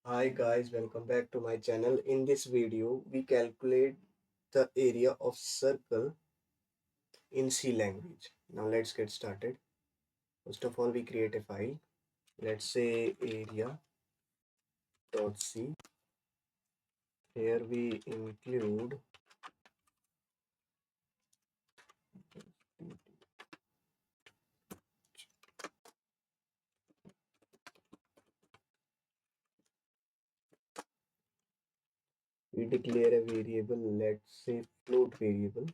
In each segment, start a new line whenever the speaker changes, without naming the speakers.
Hi guys, welcome back to my channel. In this video, we calculate the area of circle in C language. Now let's get started. First of all, we create a file. Let's say area.c. Here we include we declare a variable, let's say float variable.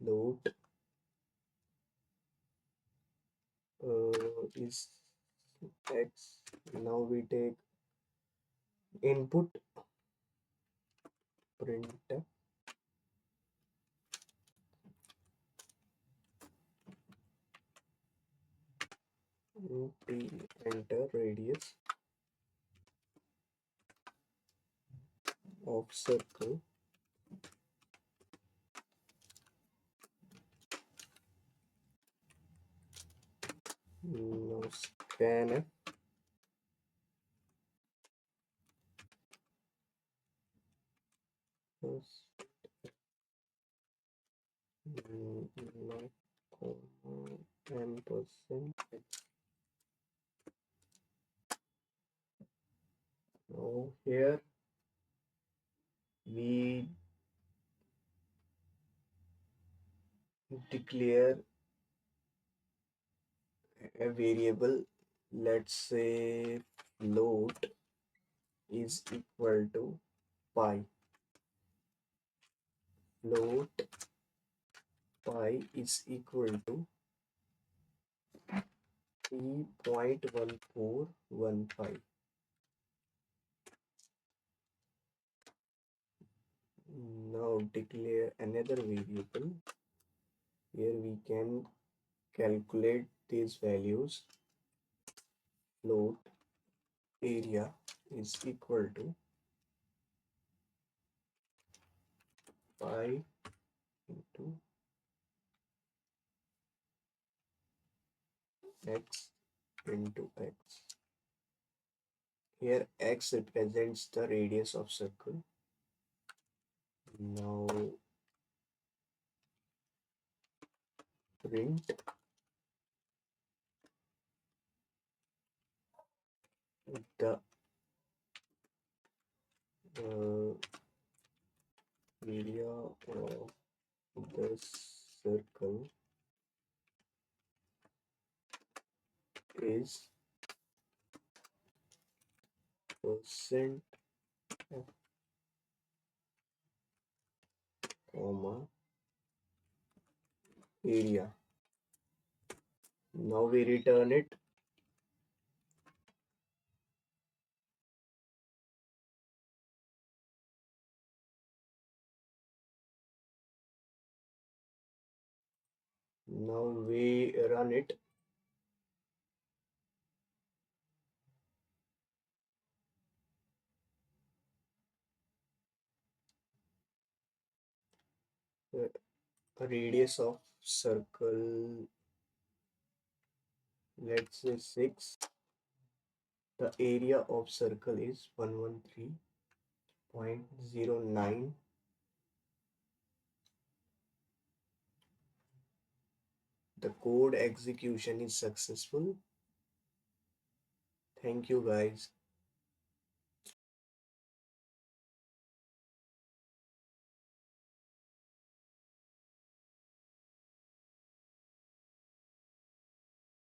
Float is x. Now we take input printf enter radius of circle. Now scanf plus not comma ampersand. Now here we declare a variable. Let's say float is equal to pi. Float pi is equal to 3.1415. Now declare another variable. Here we can calculate these values. Float area is equal to pi into x into x. Here x represents the radius of circle. Now print the uh, area of the circle is percent f comma area. Now we return it. Now we run it. Radius of circle, let's say 6. The area of circle is 113.09. The code execution is successful. Thank you guys.